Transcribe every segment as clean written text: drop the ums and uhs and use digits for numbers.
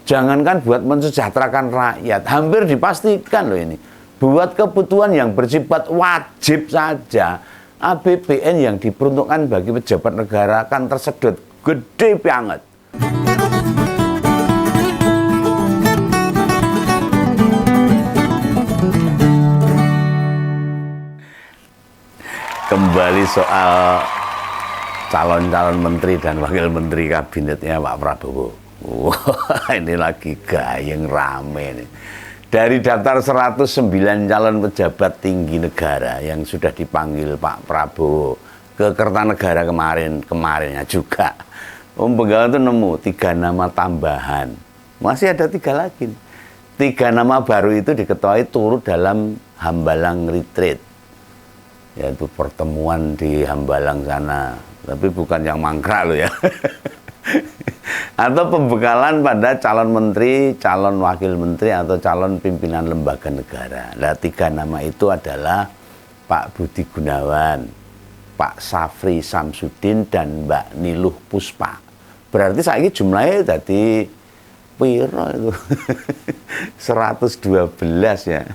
Jangankan buat mensejahterakan rakyat, hampir dipastikan loh ini. Buat kebutuhan yang bersifat wajib saja, APBN yang diperuntukkan bagi pejabat negara akan tersedot gede banget. Kembali soal calon-calon menteri dan wakil menteri kabinetnya Pak Prabowo. Wah, ini lagi gayeng rame nih. Dari daftar 109 calon pejabat tinggi negara yang sudah dipanggil Pak Prabowo ke Kertanegara kemarinnya juga, Om Penggawa itu nemu 3 nama tambahan. Masih ada 3 lagi. 3 nama baru itu diketahui turut dalam Hambalang Retreat, yaitu pertemuan di Hambalang sana, tapi bukan yang mangkrak loh ya. Atau pembekalan pada calon menteri, calon wakil menteri, atau calon pimpinan lembaga negara. Nah, 3 nama itu adalah Pak Budi Gunawan, Pak Safri Samsudin, dan Mbak Niluh Puspa. Berarti saya ini jumlahnya tadi piro itu 112 ya.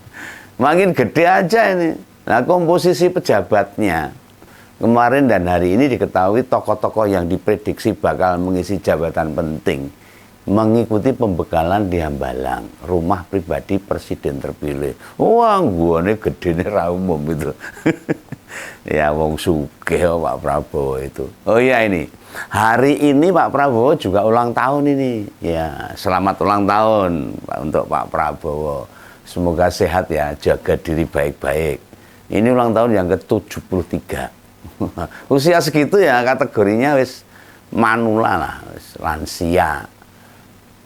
Makin gede aja ini. Nah, komposisi pejabatnya kemarin dan hari ini diketahui tokoh-tokoh yang diprediksi bakal mengisi jabatan penting mengikuti pembekalan di Hambalang, rumah pribadi presiden terpilih. Wah, gua nih gede nih ra umum itu. Ya, wong sugih Pak Prabowo itu. Oh iya, ini hari ini Pak Prabowo juga ulang tahun ini. Ya, selamat ulang tahun untuk Pak Prabowo. Semoga sehat ya, jaga diri baik-baik. Ini ulang tahun yang ke-73. Usia segitu ya kategorinya wis manula lah, wis lansia.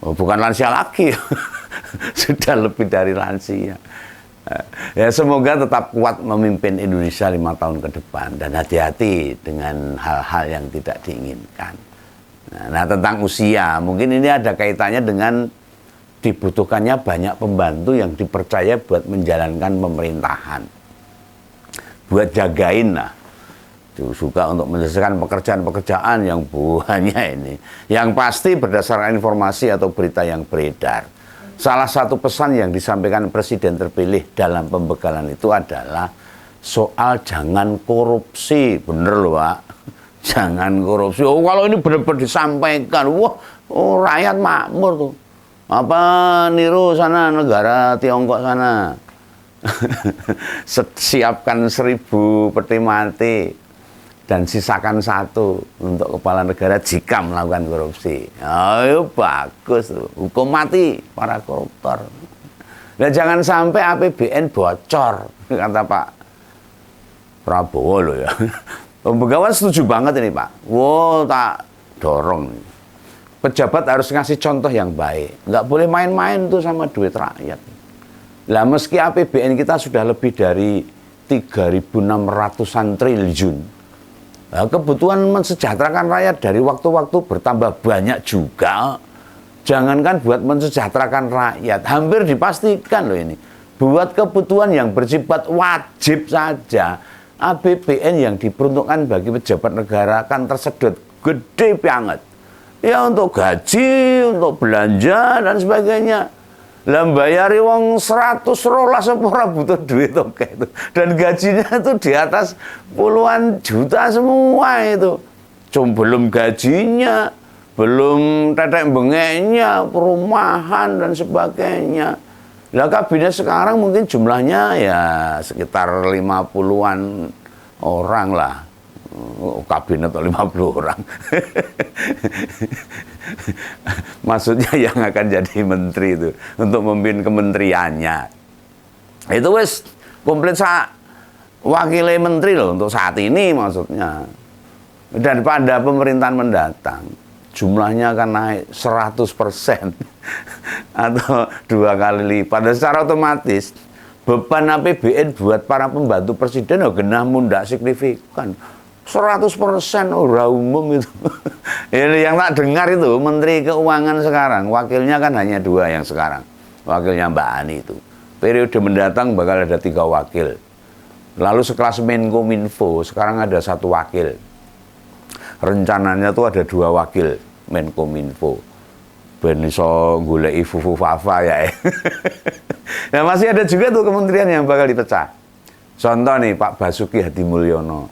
Bukan lansia lagi. Sudah lebih dari lansia. Ya, semoga tetap kuat memimpin Indonesia 5 tahun ke depan dan hati-hati dengan hal-hal yang tidak diinginkan. Nah, tentang usia, mungkin ini ada kaitannya dengan dibutuhkannya banyak pembantu yang dipercaya buat menjalankan pemerintahan, buat jagain lah, juga untuk menyelesaikan pekerjaan-pekerjaan yang banyak ini. Yang pasti berdasarkan informasi atau berita yang beredar, salah satu pesan yang disampaikan presiden terpilih dalam pembekalan itu adalah soal jangan korupsi. Bener loh Pak, jangan korupsi. Oh, kalau ini benar-benar disampaikan, wah, oh, rakyat makmur tuh. Apa niru sana negara Tiongkok sana. Siapkan 1000 peti mati dan sisakan 1 untuk kepala negara jika melakukan korupsi. Ayo, bagus tuh. Hukum mati para koruptor. Nah, jangan sampai APBN bocor, kata Pak Prabowo loh ya. Pembegawan setuju banget ini Pak. Wow, tak dorong nih. Pejabat harus ngasih contoh yang baik. Nggak boleh main-main tuh sama duit rakyat. Lah, meski APBN kita sudah lebih dari 3.600-an triliun, nah, kebutuhan mensejahterakan rakyat dari waktu-waktu bertambah banyak juga. Jangankan buat mensejahterakan rakyat, hampir dipastikan loh ini. Buat kebutuhan yang bersifat wajib saja, APBN yang diperuntukkan bagi pejabat negara akan tersedot gede banget. Ya, untuk gaji, untuk belanja, dan sebagainya. Lah, bayari wong 100 rolas ora butuh duit oke itu. Dan gajinya itu di atas puluhan juta semua itu. Cuma belum gajinya, belum tetek bengeknya, perumahan dan sebagainya. Lah, kabinet sekarang mungkin jumlahnya ya sekitar 50-an orang lah. Kabinet 50 orang. Maksudnya yang akan jadi menteri itu untuk memimpin kementeriannya. Itu wes komplit wakil menteri loh untuk saat ini maksudnya. Dan pada pemerintahan mendatang jumlahnya akan naik 100% atau 2 kali lipat. Dan secara otomatis beban APBN buat para pembantu presiden genah mundak signifikan. 100% ora umum itu. Ini yang tak dengar itu Menteri Keuangan sekarang, wakilnya kan hanya 2 yang sekarang. Wakilnya Mbak Ani itu. Periode mendatang bakal ada 3 wakil. Lalu sekelas Menkominfo, sekarang ada 1 wakil. Rencananya tuh ada 2 wakil Menkominfo. ben iso goleki fufu fafa ya. Nah, masih ada juga tuh kementerian yang bakal dipecah. Contoh nih Pak Basuki Hadimulyono.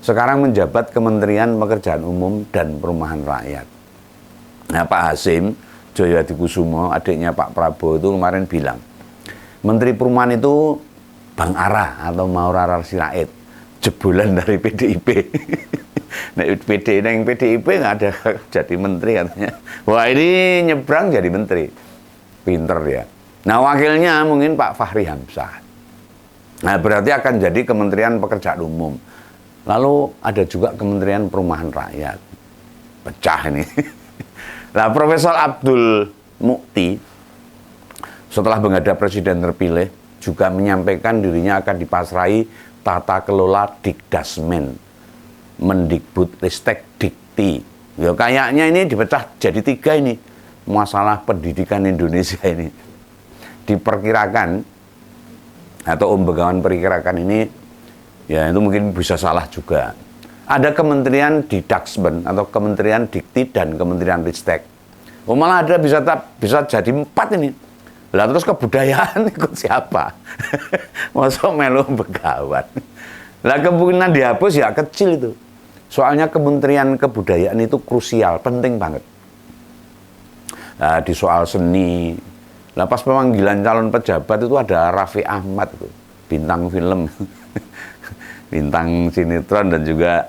Sekarang menjabat Kementerian Pekerjaan Umum dan Perumahan Rakyat. Nah, Pak Hasim Joyo Hadikusumo, adiknya Pak Prabowo itu kemarin bilang, Menteri Perumahan itu Bang Ara atau Maura Sirait, jebolan dari PDIP. Nah, PDIP nggak ada jadi menteri katanya. Wah, ini nyebrang jadi menteri. Pinter ya. Nah, wakilnya mungkin Pak Fahri Hamzah. Nah, berarti akan jadi Kementerian Pekerjaan Umum. Lalu ada juga Kementerian Perumahan Rakyat. Pecah ini. Nah, Profesor Abdul Mukti setelah menghadap presiden terpilih juga menyampaikan dirinya akan dipasrahi tata kelola Dikdasmen, Mendikbudristek Dikti. Ya, kayaknya ini dipecah jadi 3 ini. Masalah pendidikan Indonesia ini. Diperkirakan atau Om Begawan perkirakan ini, ya itu mungkin bisa salah juga. Ada Kementerian Dikdasmen atau Kementerian Dikti dan Kementerian Ristek. Oh, malah ada bisa jadi 4 ini. Lah terus kebudayaan ikut siapa? Masuk melu Begawan. Lah kemungkinan dihapus ya kecil itu. Soalnya Kementerian Kebudayaan itu krusial, penting banget. Nah, di soal seni. Lah pas pemanggilan calon pejabat itu ada Raffi Ahmad itu, bintang film, bintang sinetron dan juga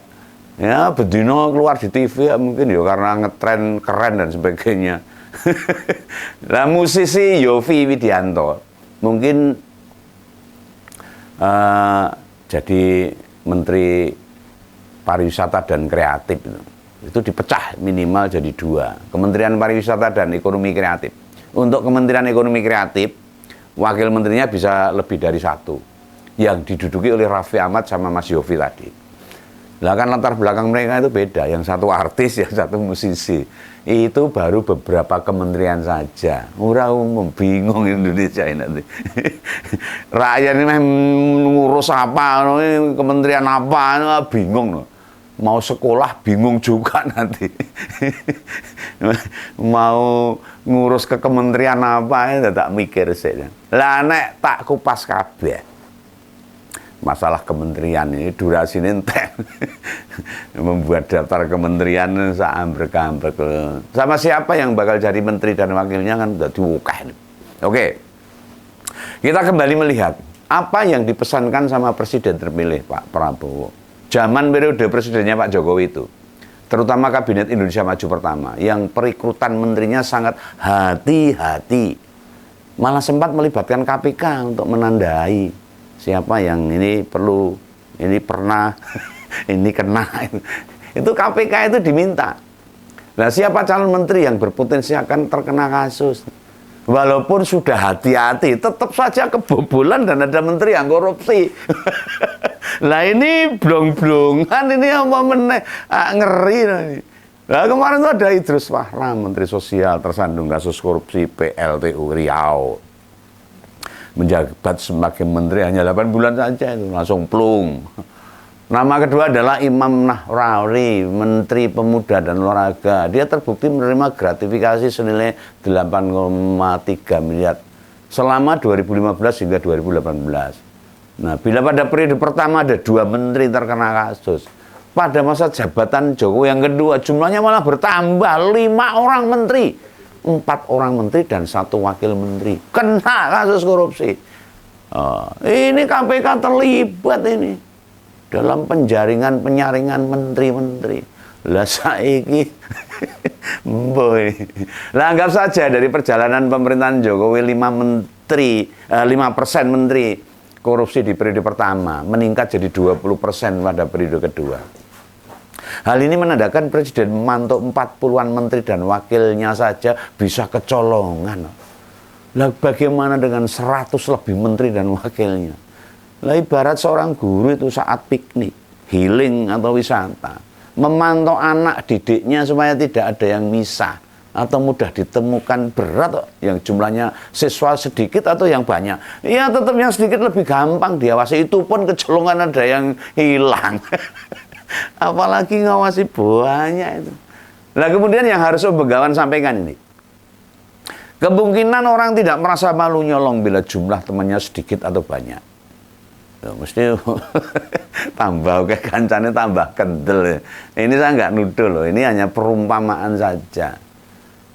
ya bedino keluar di TV ya, mungkin ya karena ngetren keren dan sebagainya. Nah, musisi Yovie Widianto mungkin jadi Menteri Pariwisata dan Kreatif itu dipecah minimal jadi 2, Kementerian Pariwisata dan Ekonomi Kreatif. Untuk Kementerian Ekonomi Kreatif wakil menterinya bisa lebih dari 1 yang diduduki oleh Raffi Ahmad sama Mas Yovie tadi. Lah kan latar belakang mereka itu beda, yang satu artis, yang satu musisi. Itu baru beberapa kementerian saja. Ora umum, bingung Indonesia ini nanti. Rakyat ini ngurus apa, kementerian apa, bingung. Mau sekolah bingung juga nanti. Mau ngurus ke kementerian apa, ya tak mikir saja. Lah nek tak kupas kabeh. Masalah kementerian ini durasinya entek. Membuat daftar kementerian seambrek-ambrek. Sama siapa yang bakal jadi menteri dan wakilnya kan udah diwukah. Oke. Kita kembali melihat apa yang dipesankan sama presiden terpilih Pak Prabowo. Zaman periode presidennya Pak Jokowi itu, terutama Kabinet Indonesia Maju pertama, yang perekrutan menterinya sangat hati-hati. Malah sempat melibatkan KPK untuk menandai siapa yang ini perlu, ini pernah, ini kena. Itu KPK itu diminta. Nah, siapa calon menteri yang berpotensi akan terkena kasus? Walaupun sudah hati-hati, tetap saja kebobolan dan ada menteri yang korupsi. Nah, ini blong-blongan, ini apa meneh, ngeri. Nah, kemarin itu ada Idrus Marham, Menteri Sosial tersandung kasus korupsi PLTU Riau. Menjabat sebagai menteri hanya 8 bulan saja itu langsung plung. Nama kedua adalah Imam Nahrawi, Menteri Pemuda dan Olahraga. Dia terbukti menerima gratifikasi senilai 8,3 miliar selama 2015 hingga 2018. Nah, bila pada periode pertama ada 2 menteri terkena kasus, pada masa jabatan Jokowi yang kedua jumlahnya malah bertambah 5 orang menteri. 4 orang menteri dan 1 wakil menteri kena kasus korupsi. Ini KPK terlibat ini dalam penyaringan menteri-menteri. Lah saiki boy. Lah anggap saja dari perjalanan pemerintahan Jokowi 5% menteri korupsi di periode pertama meningkat jadi 20% pada periode kedua. Hal ini menandakan presiden memantau 40-an menteri dan wakilnya saja bisa kecolongan. Lah bagaimana dengan 100 lebih menteri dan wakilnya? Lah ibarat seorang guru itu saat piknik, healing atau wisata, memantau anak didiknya supaya tidak ada yang misah atau mudah ditemukan berat yang jumlahnya siswa sedikit atau yang banyak. Ya tetap yang sedikit lebih gampang diawasi, itu pun kecolongan ada yang hilang. Apalagi ngawasi banyak itu. Nah, kemudian yang harus Begawan sampaikan ini, Kemungkinan orang tidak merasa malu nyolong bila jumlah temannya sedikit atau banyak. Ya, mesti tambah ke kancane tambah kendel. Ini saya nggak nuduh loh, ini hanya perumpamaan saja.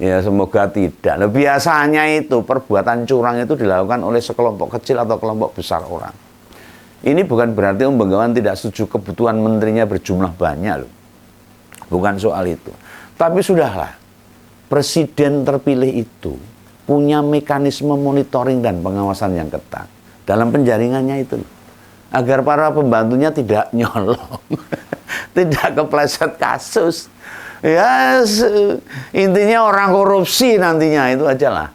Ya semoga tidak. Nah, biasanya itu perbuatan curang itu dilakukan oleh sekelompok kecil atau kelompok besar orang. Ini bukan berarti Om Bengawan tidak setuju kebutuhan menterinya berjumlah banyak loh. Bukan soal itu. Tapi sudahlah, presiden terpilih itu punya mekanisme monitoring dan pengawasan yang ketat dalam penjaringannya itu loh. Agar para pembantunya tidak nyolong, tidak kepleset kasus. Ya, intinya orang korupsi nantinya itu aja lah.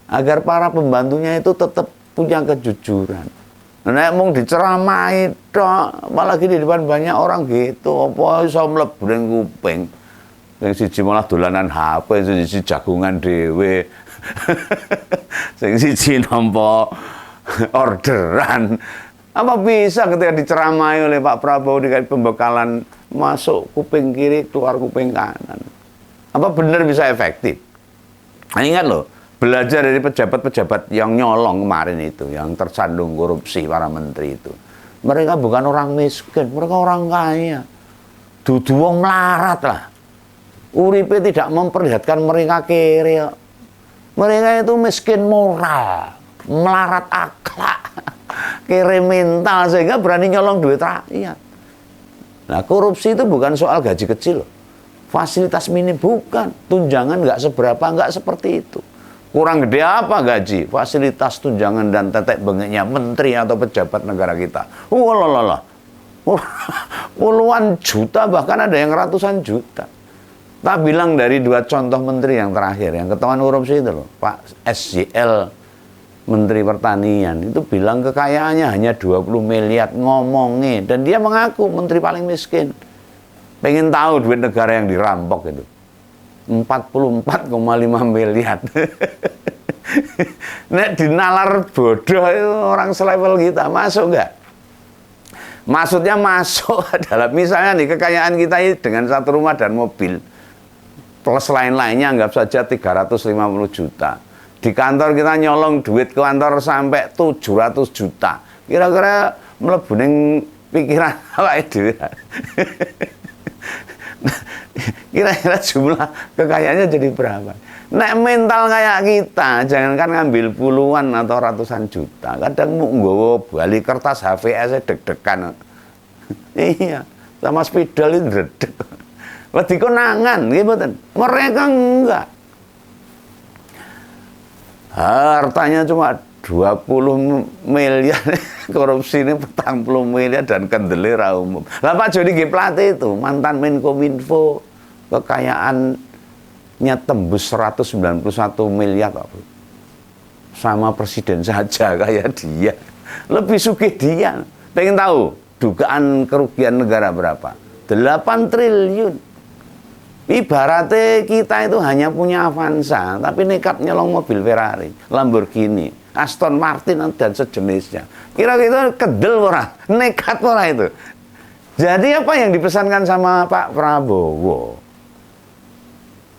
Agar para pembantunya itu tetap punya kejujuran. Nek mung diceramai tok, apalagi di depan banyak orang gitu, apa iso mlebu ning kuping. Sing siji malah dolanan HP, sing siji jagungan dhewe. Sing siji nampa orderan. Apa bisa ketika diceramai oleh Pak Prabowo dikasih pembekalan masuk kuping kiri, keluar kuping kanan? Apa benar bisa efektif? Nah, ingat loh, belajar dari pejabat-pejabat yang nyolong kemarin itu, yang tersandung korupsi para menteri itu. Mereka bukan orang miskin, mereka orang kaya. Dudu wong melarat lah. Uripe tidak memperlihatkan mereka kere. Mereka itu miskin moral, melarat akhlak. Kere mental sehingga berani nyolong duit rakyat. Nah, korupsi itu bukan soal gaji kecil, fasilitas minim bukan, tunjangan nggak seberapa, nggak seperti itu. Kurang gede apa gaji, fasilitas tunjangan dan tetek bengeknya menteri atau pejabat negara kita. Walalala, puluhan juta bahkan ada yang ratusan juta. Tak bilang dari dua contoh menteri yang terakhir yang ketahuan korupsi itu loh, Pak SJL Menteri Pertanian itu bilang kekayaannya hanya 20 miliar ngomongnya, dan dia mengaku menteri paling miskin. Pengen tahu duit negara yang dirampok itu 44,5 miliar. Nek dinalar bodoh itu orang selevel kita masuk nggak? Maksudnya masuk adalah misalnya nih kekayaan kita ini dengan satu rumah dan mobil plus lain-lainnya anggap saja 350 juta. Di kantor kita nyolong duit ke kantor sampai 700 juta. Kira-kira mlebu ning pikiran awake dhewe. Kira-kira jumlah kekayaannya jadi berapa? Nek mental kayak kita, jangankan ngambil puluhan atau ratusan juta, kadang mau nggawa bali kertas HVS deg-degan. Iya, sama spidol itu dredeg. Wedi konangan, nggih mboten. Mereka enggak. Hartanya cuma 20 miliar, korupsi ini 40 miliar dan kendele ra umum. Lah Pak Joni G. Plate itu mantan Menkominfo, kekayaannya tembus 191 miliar kok. Sama presiden saja kayak dia. Lebih sugih dia. Pengen tahu dugaan kerugian negara berapa? 8 triliun. Ibaratnya kita itu hanya punya Avanza, tapi nekat nyolong mobil Ferrari, Lamborghini, Aston Martin dan sejenisnya. Kira-kira kedel orang, nekat orang itu. Jadi apa yang dipesankan sama Pak Prabowo?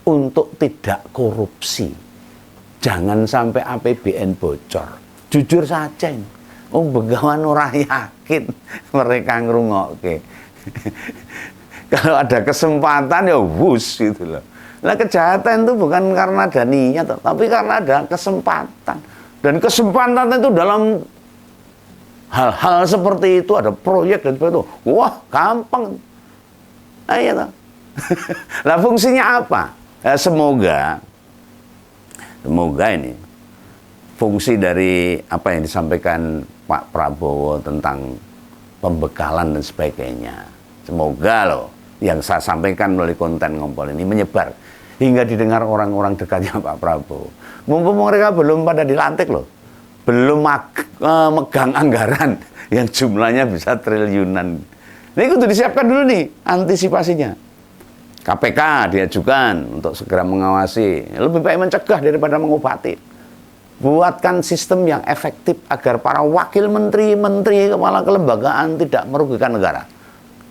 Untuk tidak korupsi, jangan sampai APBN bocor. Jujur saja, Om Bengawan ora yakin mereka ngrungokke. Kalau ada kesempatan ya wus gitu loh. Nah kejahatan itu bukan karena ada niat, tapi karena ada kesempatan. Dan kesempatan itu dalam hal-hal seperti itu, ada proyek dan sebagainya. Wah gampang. Ayo. Lah fungsinya apa? Semoga ini fungsi dari apa yang disampaikan Pak Prabowo tentang pembekalan dan sebagainya. Semoga loh yang saya sampaikan melalui konten Ngompol ini menyebar hingga didengar orang-orang dekatnya Pak Prabowo. Mumpung mereka belum pada dilantik loh, belum megang anggaran yang jumlahnya bisa triliunan. Ini kudu disiapkan dulu nih antisipasinya. KPK diajukan untuk segera mengawasi, lebih baik mencegah daripada mengobati. Buatkan sistem yang efektif agar para wakil menteri, kepala kelembagaan tidak merugikan negara.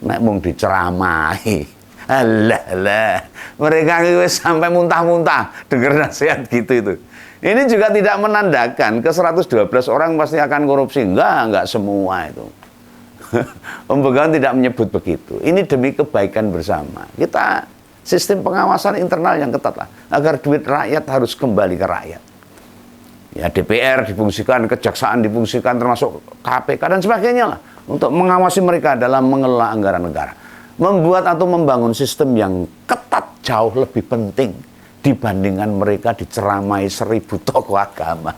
Nek mung diceramai. Alah, mereka wis sampai muntah-muntah dengar nasihat gitu itu. Ini juga tidak menandakan ke 112 orang pasti akan korupsi. Enggak semua itu. Om Begawan tidak menyebut begitu. Ini demi kebaikan bersama. Kita sistem pengawasan internal yang ketat lah, agar duit rakyat harus kembali ke rakyat. Ya DPR difungsikan, kejaksaan difungsikan, termasuk KPK dan sebagainya lah, untuk mengawasi mereka dalam mengelola anggaran negara. Membuat atau membangun sistem yang ketat jauh lebih penting dibandingkan mereka diceramai 1000 tokoh agama.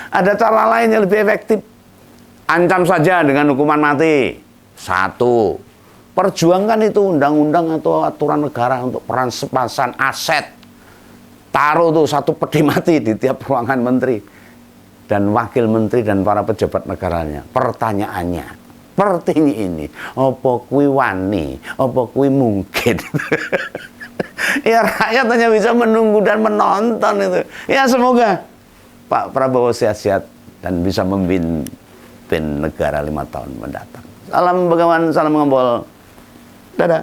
Ada cara lain yang lebih efektif. Ancam saja dengan hukuman mati. Satu, perjuangkan itu undang-undang atau aturan negara untuk perampasan aset. Taruh tuh satu peti mati di tiap ruangan menteri dan wakil menteri dan para pejabat negaranya. Pertanyaannya, seperti ini, apa kuwi wani, apa kuwi mungkin? Ya rakyat hanya bisa menunggu dan menonton itu. Ya semoga Pak Prabowo sehat-sehat dan bisa memimpin negara 5 tahun mendatang. Salam Begawan, salam Ngembol. Dadah.